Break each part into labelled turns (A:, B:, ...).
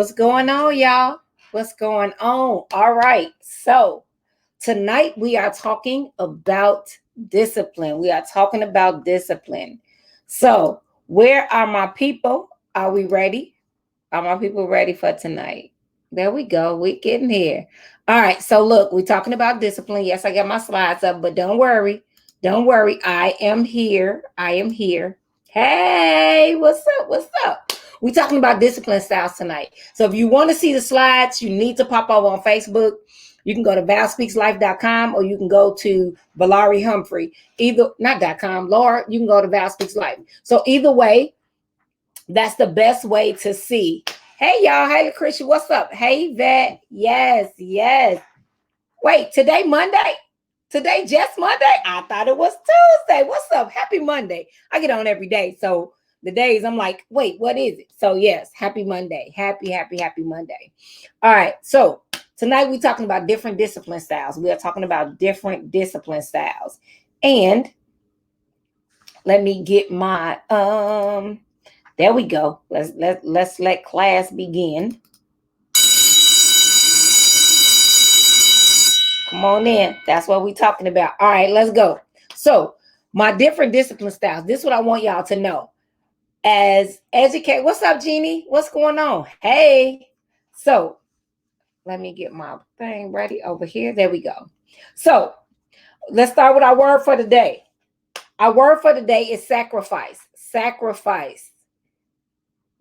A: What's going on, y'all? What's going on? All right. So, tonight we are talking about discipline. We are talking about discipline. So, where are my people? Are we ready? Are my people ready for tonight? There we go. We're getting here. All right. So, look, we're talking about discipline. Yes, I got my slides up, but don't worry. Don't worry. I am here. I am here. Hey, what's up? What's up? We're talking about discipline styles tonight. So, if you want to see the slides, you need to pop over on Facebook. You can go to valspeakslife.com or you can go to Valari Humphrey. Either, not .com, Laura, you can go to Val Speaks Life. So, either way, that's the best way to see. Hey, y'all. Hey, Lucretia, what's up? Hey, Vet. Yes, yes. Wait, today Monday? Today just Monday? I thought it was Tuesday. What's up? Happy Monday. I get on every day. So the days I'm like, wait, what is it? So yes, happy Monday. Happy Monday. All right. So tonight we're talking about different discipline styles. We are talking about different discipline styles. And let me get my there we go. Let's let class begin. Come on in. That's what we're talking about. All right, let's go. So, my different discipline styles. This is what I want y'all to know. As educate, what's up, Jeannie? What's going on? Hey. So, let me get my thing ready over here. There we go. So, let's start with our word for the day. Our word for the day is sacrifice. Sacrifice.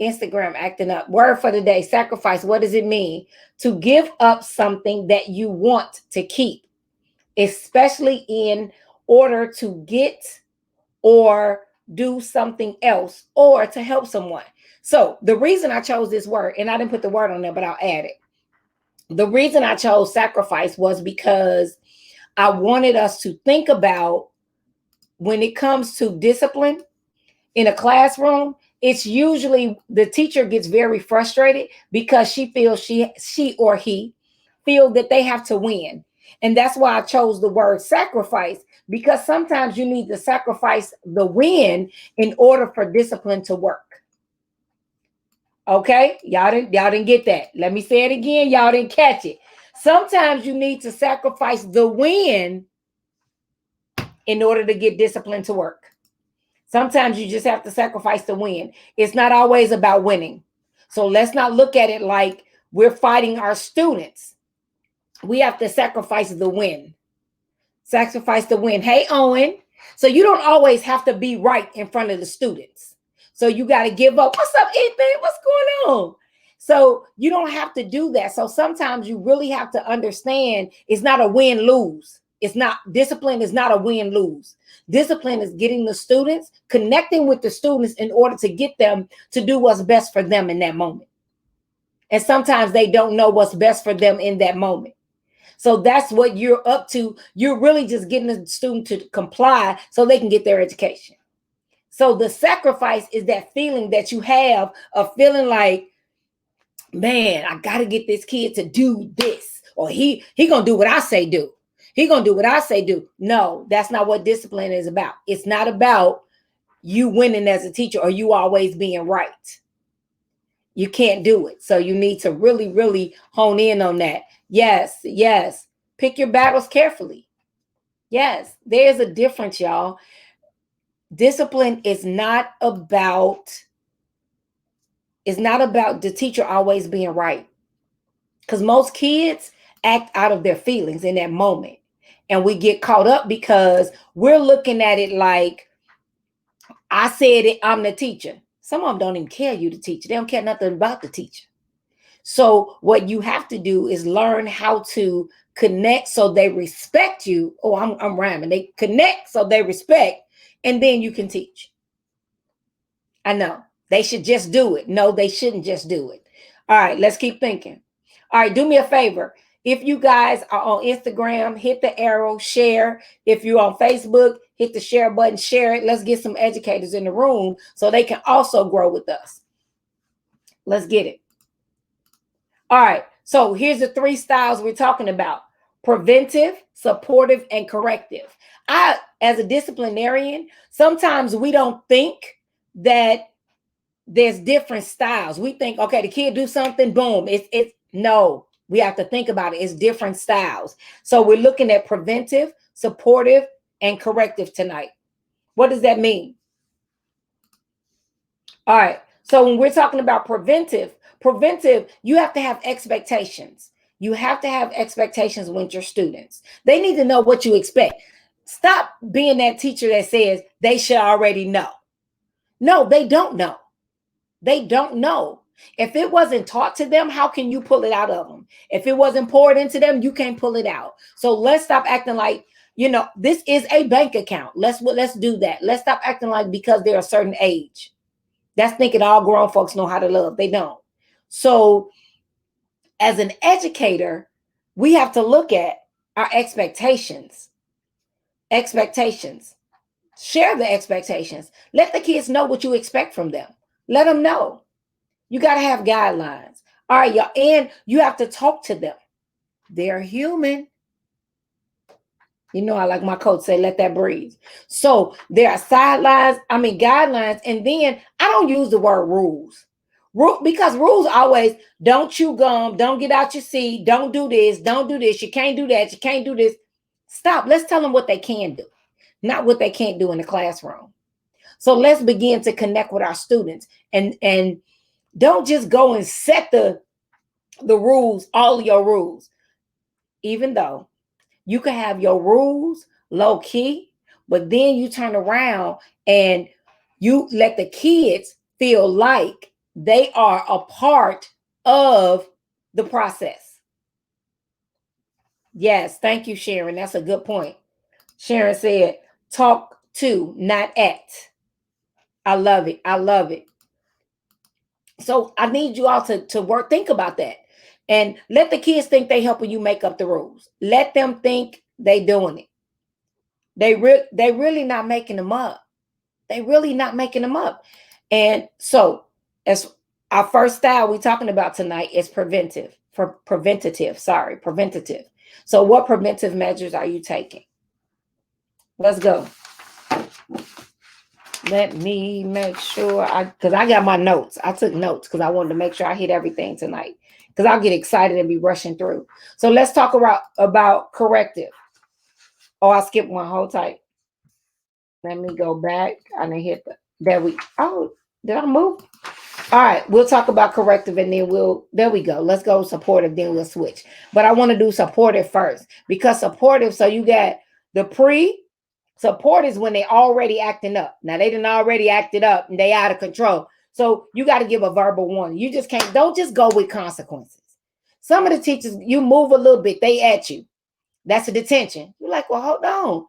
A: Instagram acting up. Word for the day, sacrifice. What does it mean? To give up something that you want to keep, especially in order to get or do something else or to help someone. So the reason I chose this word, and I didn't put the word on there, but I'll add it. The reason I chose sacrifice was because I wanted us to think about when it comes to discipline in a classroom. It's usually the teacher gets very frustrated because she feels she or he feel that they have to win. And that's why I chose the word sacrifice, because sometimes you need to sacrifice the win in order for discipline to work. Okay? Y'all didn't get that. Let me say it again. Y'all didn't catch it. Sometimes you need to sacrifice the win in order to get discipline to work. Sometimes you just have to sacrifice to win. It's not always about winning. So let's not look at it like we're fighting our students. We have to sacrifice the win. Sacrifice the win. Hey, Owen. So you don't always have to be right in front of the students. So you got to give up. What's up, Ethan? What's going on? So you don't have to do that. So sometimes you really have to understand it's not a win-lose. It's not, discipline is not a win-lose. Discipline is getting the students, connecting with the students in order to get them to do what's best for them in that moment. And sometimes they don't know what's best for them in that moment. So that's what you're up to. You're really just getting the student to comply so they can get their education. So the sacrifice is that feeling that you have of feeling like, man, I got to get this kid to do this, or he going to do what I say do. He going to do what I say do. No, that's not what discipline is about. It's not about you winning as a teacher or you always being right. You can't do it. So you need to really, really hone in on that. Yes, yes. Pick your battles carefully. Yes, there's a difference, y'all. Discipline is not about the teacher always being right. Because most kids act out of their feelings in that moment. And we get caught up because we're looking at it like, I said it, I'm the teacher. Some of them don't even care you the teacher. They don't care nothing about the teacher. So what you have to do is learn how to connect so they respect you. Oh, I'm rhyming. They connect so they respect, and then you can teach. I know. They should just do it. No, they shouldn't just do it. All right, let's keep thinking. All right, do me a favor. If you guys are on Instagram, hit the arrow, share. If you're on Facebook, hit the share button, share it. Let's get some educators in the room so they can also grow with us. Let's get it. All right, so here's the 3 styles we're talking about: preventive, supportive, and corrective. As a disciplinarian, sometimes we don't think that there's different styles. We think, okay, the kid do something, boom. It's no, we have to think about it. It's different styles. So we're looking at preventive, supportive, and corrective tonight. What does that mean? All right. So when we're talking about preventive, you have to have expectations. You have to have expectations with your students. They need to know what you expect. Stop being that teacher that says they should already know. No, they don't know. They don't know. If it wasn't taught to them, how can you pull it out of them? If it wasn't poured into them, you can't pull it out. So let's stop acting like, this is a bank account. Let's do that. Let's stop acting like because they're a certain age. That's thinking all grown folks know how to love. They don't. So as an educator, we have to look at our expectations. Expectations. Share the expectations. Let the kids know what you expect from them. Let them know. You got to have guidelines. All right, y'all. And you have to talk to them. They're human. I like my coach say, let that breathe. So there are guidelines. And then I don't use the word rules. Because rules always, don't chew gum, don't get out your seat, don't do this, you can't do that, you can't do this. Stop. Let's tell them what they can do, not what they can't do in the classroom. So let's begin to connect with our students and don't just go and set the rules, all of your rules, even though you can have your rules low key, but then you turn around and you let the kids feel like they are a part of the process. Yes, thank you, Sharon. That's a good point. Sharon said, talk to, not at. I love it. I love it. So I need you all to think about that. And let the kids think they helping you make up the rules. Let them think they doing it. They really not making them up. They really not making them up. And so as our first style we're talking about tonight is preventative. So what preventive measures are you taking? Let's go. Let me make sure because I got my notes. I took notes because I wanted to make sure I hit everything tonight because I'll get excited and be rushing through. So let's talk about corrective. Oh, I skipped one. Hold tight. Let me go back. I didn't hit did I move? All right, we'll talk about corrective and then there we go. Let's go supportive, then we'll switch. But I want to do supportive first because supportive, so you got the support is when they already acting up. Now they didn't already acted up and they out of control. So you got to give a verbal warning. You just don't just go with consequences. Some of the teachers, you move a little bit, they at you. That's a detention. You're like, well, hold on.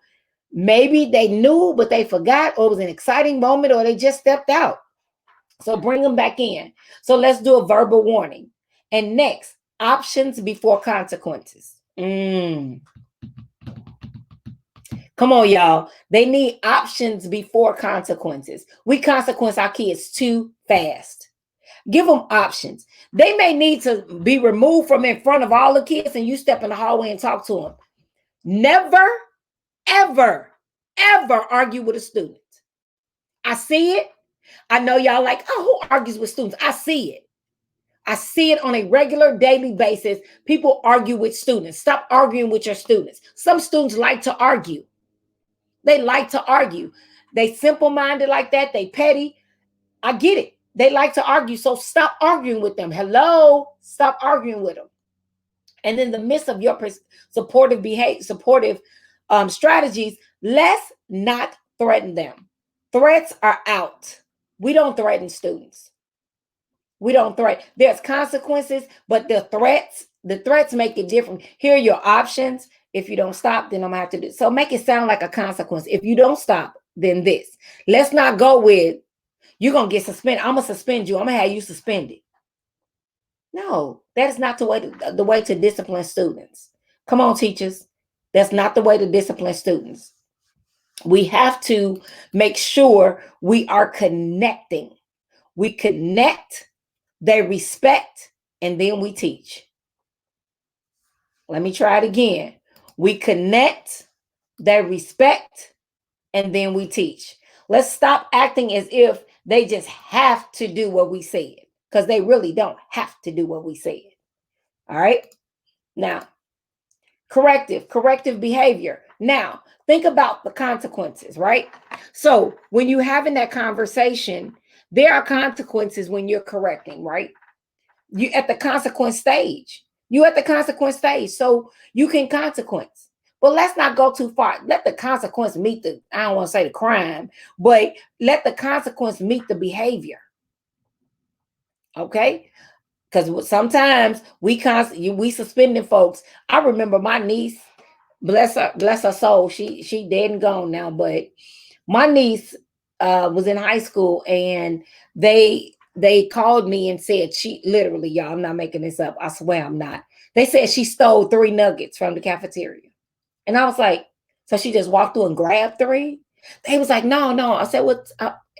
A: Maybe they knew, but they forgot, or it was an exciting moment, or they just stepped out. So bring them back in. So let's do a verbal warning. And next, options before consequences. Come on, y'all. They need options before consequences. We consequence our kids too fast. Give them options. They may need to be removed from in front of all the kids and you step in the hallway and talk to them. Never, ever, ever argue with a student. I see it. I know y'all like, oh, who argues with students? I see it. I see it on a regular daily basis. People argue with students. Stop arguing with your students. Some students like to argue. They like to argue. They simple-minded like that. They petty. I get it. They like to argue. So stop arguing with them. Hello. Stop arguing with them. And in the midst of your supportive behavior, strategies, let's not threaten them. Threats are out. We don't threaten students. We don't threaten. There's consequences, but the threats make it different. Here are your options. If you don't stop, then I'm gonna have to do. So make it sound like a consequence. If you don't stop, then this. Let's not go with you're gonna get suspended. I'm gonna suspend you. I'm gonna have you suspended. No, that is not the way to discipline students. Come on, teachers. That's not the way to discipline students. We have to make sure we are connecting. We connect, they respect, and then we teach. Let me try it again. We connect, they respect, and then we teach. Let's stop acting as if They just have to do what we said, because they really don't have to do what we said. All right. Now, corrective behavior. Now, think about the consequences, right? So when you're having that conversation, there are consequences when you're correcting, right? You at the consequence stage. You at the consequence stage, so you can consequence. But let's not go too far. Let the consequence meet the, I don't want to say the crime, but let the consequence meet the behavior. Okay? Because sometimes we suspending folks. I remember my niece, bless her soul, she dead and gone now, but my niece was in high school, and they called me and said, she literally, y'all, I'm not making this up, I swear I'm not. They said she stole 3 nuggets from the cafeteria. And I was like, so she just walked through and grabbed 3? They was like, no. I said, what?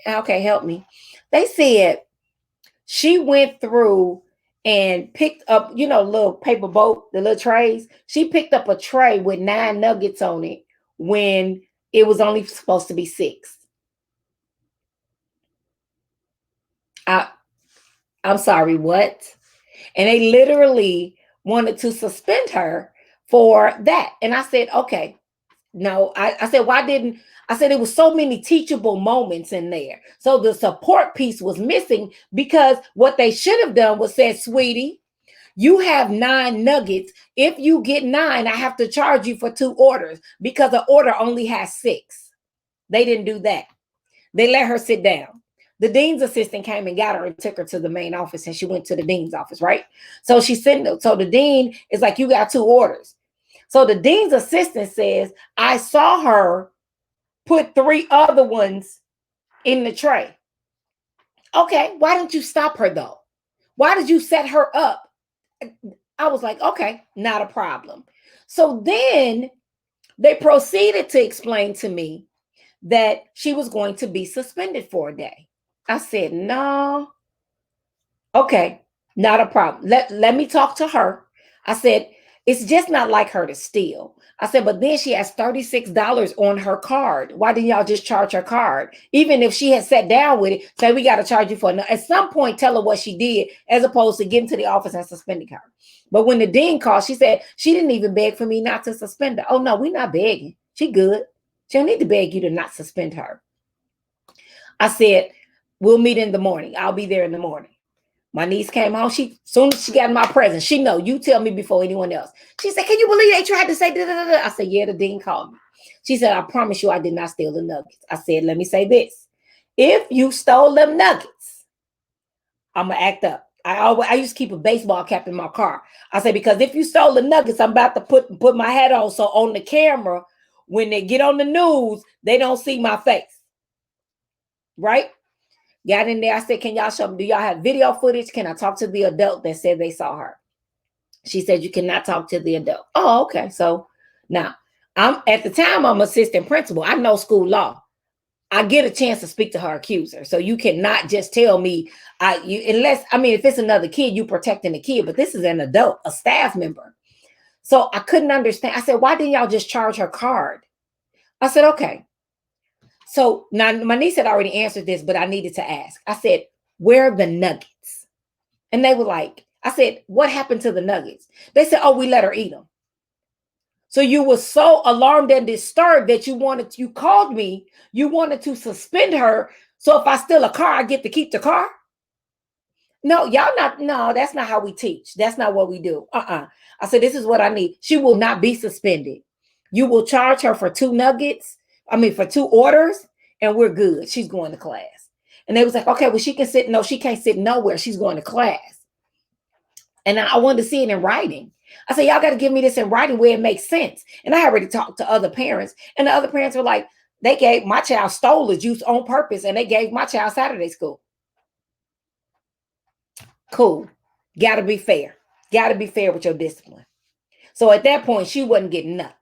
A: Okay, help me. They said she went through and picked up, little paper boat, the little trays. She picked up a tray with 9 nuggets on it when it was only supposed to be 6. I'm sorry, what? And they literally wanted to suspend her for that. And I said, okay, no. I said, why didn't, I said, it was so many teachable moments in there. So the support piece was missing, because what they should have done was said, sweetie, you have 9 nuggets. If you get 9, I have to charge you for 2 orders, because the order only has 6. They didn't do that. They let her sit down. The dean's assistant came and got her and took her to the main office, and she went to the dean's office, right? So she sent, so the dean is like, you got 2 orders. So the dean's assistant says, I saw her put 3 other ones in the tray. Okay, why didn't you stop her though? Why did you set her up? I was like, okay, not a problem. So then they proceeded to explain to me that she was going to be suspended for a day. I said, no. Okay, not a problem. Let me talk to her. I said, it's just not like her to steal. I said, but then she has $36 on her card. Why didn't y'all just charge her card? Even if she had sat down with it, say, we got to charge you for it. At some point, tell her what she did, as opposed to getting to the office and suspending her. But when the dean called, she said, she didn't even beg for me not to suspend her. Oh, no, we're not begging. She good. She don't need to beg you to not suspend her. I said, we'll meet in the morning. I'll be there in the morning. My niece came home. Soon as she got my present, she know, you tell me before anyone else. She said, can you believe they tried to say da, da, da? I said, yeah, the dean called me. She said, I promise you I did not steal the nuggets. I said, let me say this. If you stole them nuggets, I'm going to act up. I used to keep a baseball cap in my car. I said, because if you stole the nuggets, I'm about to put my hat on. So on the camera, when they get on the news, they don't see my face. Right? Got in there. I said, can y'all show me? Do y'all have video footage? Can I talk to the adult that said they saw her? She said, you cannot talk to the adult. Oh, okay. So now at the time, I'm assistant principal. I know school law. I get a chance to speak to her accuser. So you cannot just tell me, if it's another kid, you protecting the kid, but this is an adult, a staff member. So I couldn't understand. I said, why didn't y'all just charge her card? I said, okay. So now my niece had already answered this, but I needed to ask. I said, where are the nuggets? And they were like, I said, what happened to the nuggets? They said, oh, we let her eat them. So you were so alarmed and disturbed that you called me, you wanted to suspend her. So if I steal a car, I get to keep the car? No, that's not how we teach. That's not what we do. I said, this is what I need. She will not be suspended. You will charge her for 2 nuggets. For 2 orders, and we're good. She's going to class. And they was like, okay, well, she can sit. No, she can't sit nowhere. She's going to class. And I wanted to see it in writing. I said, y'all got to give me this in writing where it makes sense. And I already talked to other parents, and the other parents were like, they gave my child stole the juice on purpose, and they gave my child Saturday school. Cool. Got to be fair. Got to be fair with your discipline. So at that point, she wasn't getting nothing.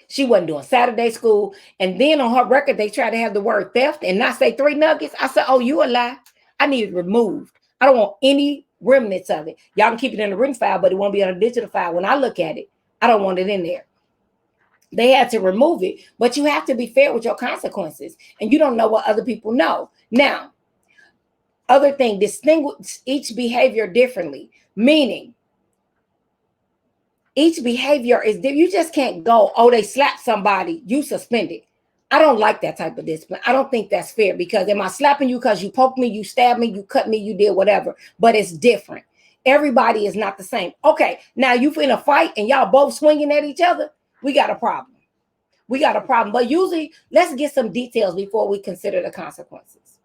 A: She wasn't doing Saturday school. And then on her record, they tried to have the word theft and not say 3 nuggets. I said, oh, you a lie. I need it removed. I don't want any remnants of it. Y'all can keep it in the written file, but it won't be on a digital file. When I look at it, I don't want it in there. They had to remove it, but you have to be fair with your consequences. And you don't know what other people know. Now, other thing, distinguish each behavior differently, meaning each behavior is different. You just can't go, oh, they slapped somebody, you suspended. I don't like that type of discipline. I don't think that's fair, because am I slapping you because you poked me, you stabbed me, you cut me, you did whatever, but it's different. Everybody is not the same. Okay, now you in a fight and y'all both swinging at each other, we got a problem. We got a problem. But usually, let's get some details before we consider the consequences.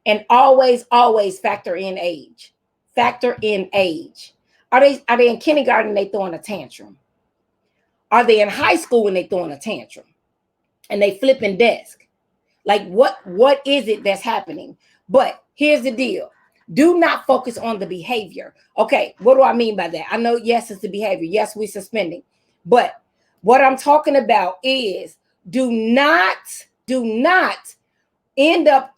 A: And always, always factor in age. Factor in age. Are they in kindergarten and they throwing a tantrum? Are they in high school when they throwing a tantrum and they flipping desk? Like what is it that's happening? But here's the deal. Do not focus on the behavior. Okay, what do I mean by that? I know, yes, it's the behavior. Yes, we're suspending. But what I'm talking about is do not end up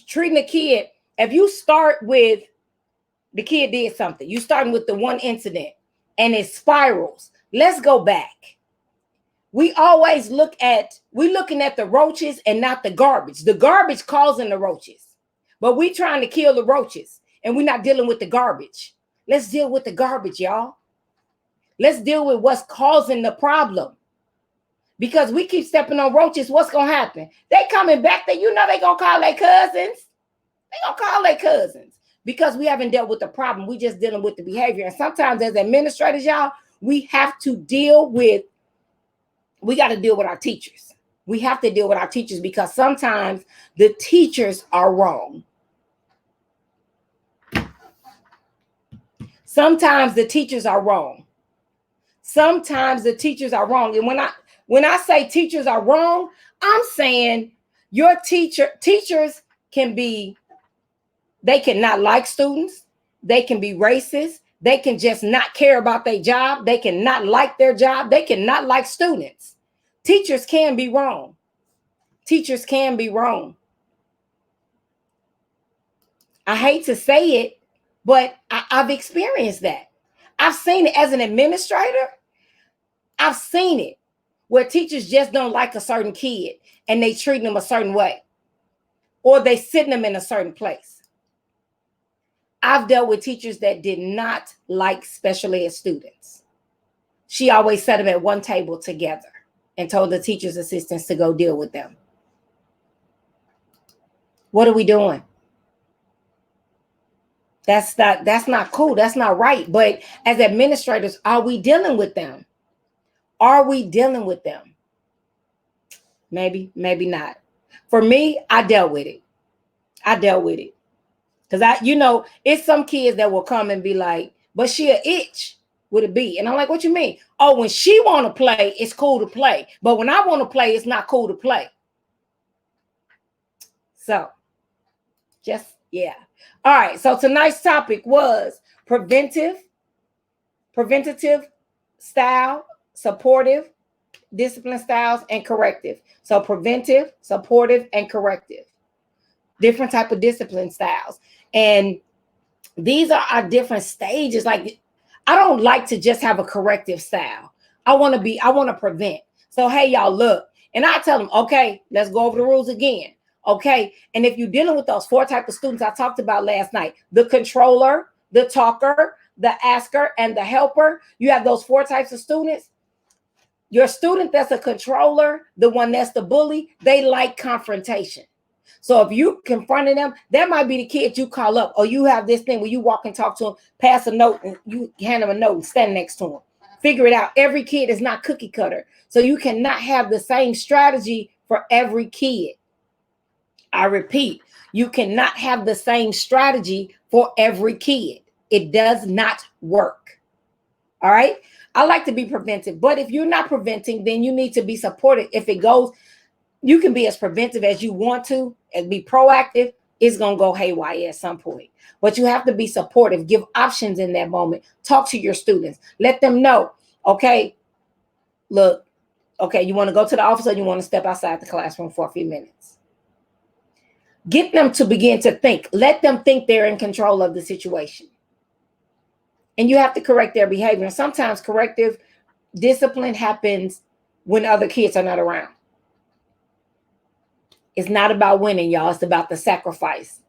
A: treating a kid. If you start with the kid did something, you starting with the one incident and it spirals. Let's go back. We always we're looking at the roaches and not the garbage. The garbage causing the roaches, but we trying to kill the roaches and we're not dealing with the garbage. Let's deal with the garbage, y'all. Let's deal with what's causing the problem. Because we keep stepping on roaches, what's going to happen? They coming back there, you know they going to call their cousins. They going to call their cousins because we haven't dealt with the problem. We just dealing with the behavior. And sometimes as administrators, y'all, we have to deal with our teachers. We have to deal with our teachers because sometimes the teachers are wrong. Sometimes the teachers are wrong. Sometimes the teachers are wrong. And when I say teachers are wrong, I'm saying your teachers they cannot like students. They can be racist. They can just not care about their job. They cannot like their job. They cannot like students. Teachers can be wrong. Teachers can be wrong. I hate to say it, but I've experienced that. I've seen it as an administrator. I've seen it where teachers just don't like a certain kid and they treat them a certain way, or they sit them in a certain place. I've dealt with teachers that did not like special ed students. She always set them at one table together and told the teacher's assistants to go deal with them. What are we doing? That's not cool. That's not right. But as administrators, are we dealing with them? Are we dealing with them? Maybe, maybe not. For me, I dealt with it. Because it's some kids that will come and be like, but she a itch with a B. And I'm like, what you mean? Oh, when she want to play, it's cool to play. But when I want to play, it's not cool to play. So, yeah. All right. So tonight's topic was preventative style, supportive, discipline styles, and corrective. So preventive, supportive, and corrective. Different type of discipline styles. And these are our different stages. Like, I don't like to just have a corrective style. I want to prevent. So, hey, y'all, look. And I tell them, okay, let's go over the rules again. Okay. And if you're dealing with those 4 types of students I talked about last night, the controller, the talker, the asker, and the helper, you have those 4 types of students. Your student that's a controller, the one that's the bully, they like confrontation. So if you confronting them, that might be the kid you call up, or you have this thing where you walk and talk to them, pass a note, and you hand them a note and stand next to them. Figure it out. Every kid is not cookie cutter. So you cannot have the same strategy for every kid. I repeat, you cannot have the same strategy for every kid. It does not work. All right. I like to be preventive, but if you're not preventing, then you need to be supported. If it goes, you can be as preventive as you want to and be proactive. It's going to go haywire at some point, but you have to be supportive. Give options in that moment. Talk to your students. Let them know, okay, look, okay, you want to go to the office or you want to step outside the classroom for a few minutes. Get them to begin to think. Let them think they're in control of the situation. And you have to correct their behavior. And sometimes corrective discipline happens when other kids are not around. It's not about winning, y'all. It's about the sacrifice.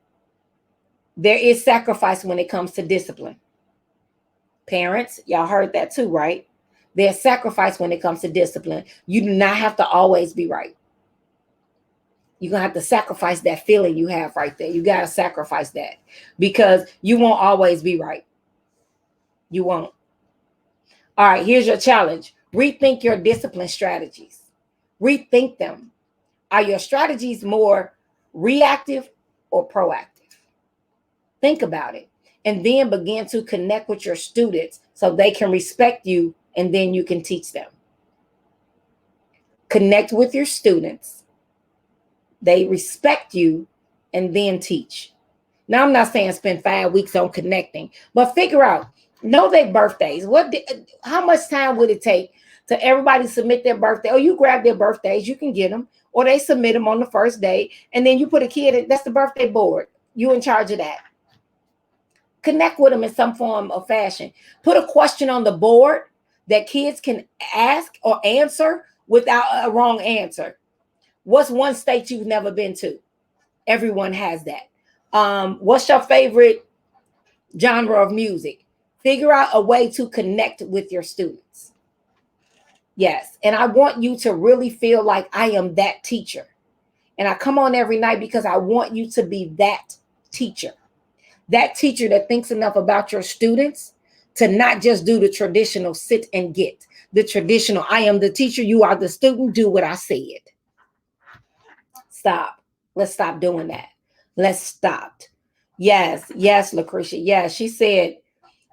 A: There is sacrifice when it comes to discipline. Parents, y'all heard that too, right? There's sacrifice when it comes to discipline. You do not have to always be right. You're going to have to sacrifice that feeling you have right there. You got to sacrifice that because you won't always be right. You won't. All right, here's your challenge. Rethink your discipline strategies. Rethink them. Are your strategies more reactive or proactive? Think about it. And then begin to connect with your students so they can respect you and then you can teach them. Connect with your students. They respect you and then teach. Now, I'm not saying spend 5 weeks on connecting, but figure out, know their birthdays. How much time would it take to everybody submit their birthday? Or you grab their birthdays, you can get them, or they submit them on the first day, and then you put a kid, that's the birthday board. You in charge of that. Connect with them in some form or fashion. Put a question on the board that kids can ask or answer without a wrong answer. What's one state you've never been to? Everyone has that. What's your favorite genre of music? Figure out a way to connect with your students. Yes. And I want you to really feel like I am that teacher. And I come on every night because I want you to be that teacher. That teacher that thinks enough about your students to not just do the traditional sit and get. The traditional, I am the teacher, you are the student, do what I said. Stop. Let's stop doing that. Let's stop. Yes, Lucretia. Yes, she said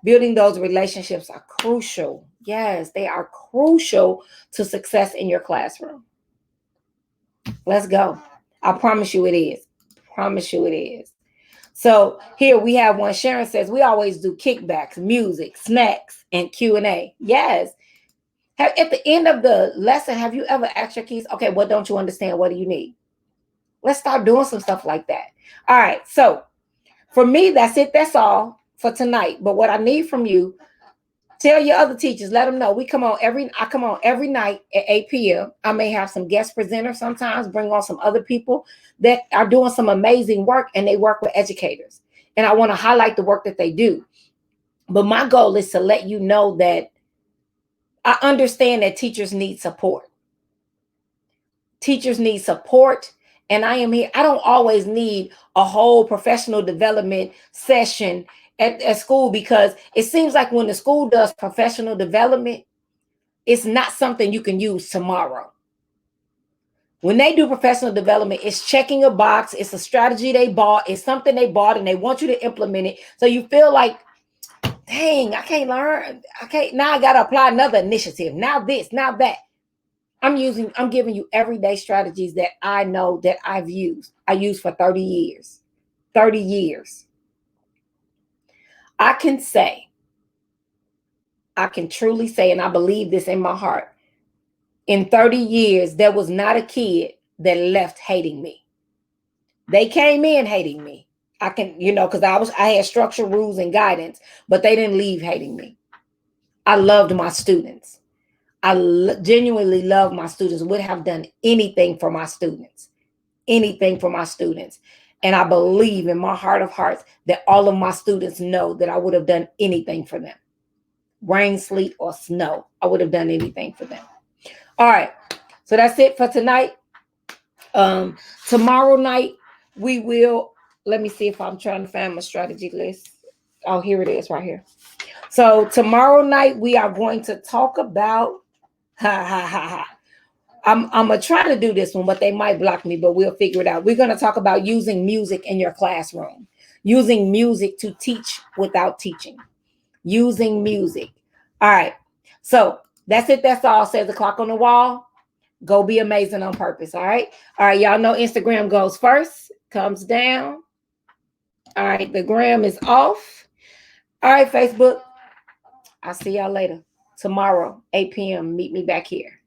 A: building those relationships are crucial. Yes, they are crucial to success in your classroom. Let's go. I promise you it is. Promise you it is. So here we have one. Sharon says we always do kickbacks, music, snacks, and Q&A. Yes. At the end of the lesson, have you ever asked your kids, okay, what don't you understand? What do you need? Let's start doing some stuff like that. All right. So for me, that's it. That's all for tonight. But what I need from you, tell your other teachers, let them know I come on every night at 8 p.m. I may have some guest presenters sometimes, bring on some other people that are doing some amazing work, and they work with educators. And I want to highlight the work that they do. But my goal is to let you know that I understand that teachers need support. Teachers need support. And I am here. I don't always need a whole professional development session at school, because it seems like when the school does professional development, it's not something you can use tomorrow. When they do professional development, it's checking a box. It's a strategy they bought. It's something they bought and they want you to implement it. So you feel like, dang, I can't learn. Now I got to apply another initiative. Now this, now that. I'm giving you everyday strategies that I know that I've used. I used for 30 years. 30 years. I can truly say, and I believe this in my heart, in 30 years, there was not a kid that left hating me. They came in hating me. Because I had structure, rules, and guidance, but they didn't leave hating me. I loved my students. I genuinely love my students, would have done anything for my students. Anything for my students. And I believe in my heart of hearts that all of my students know that I would have done anything for them. Rain, sleet, or snow, I would have done anything for them. All right. So that's it for tonight. Tomorrow night, we will, let me see if I'm trying to find my strategy list. Oh, here it is right here. So tomorrow night, we are going to talk about, I'm going to try to do this one, but they might block me, but we'll figure it out. We're going to talk about using music in your classroom, using music to teach without teaching, using music. All right. So that's it. That's all. Says the clock on the wall. Go be amazing on purpose. All right. All right. Y'all know Instagram goes first, comes down. All right. The gram is off. All right, Facebook. I'll see y'all later. Tomorrow, 8 p.m. Meet me back here.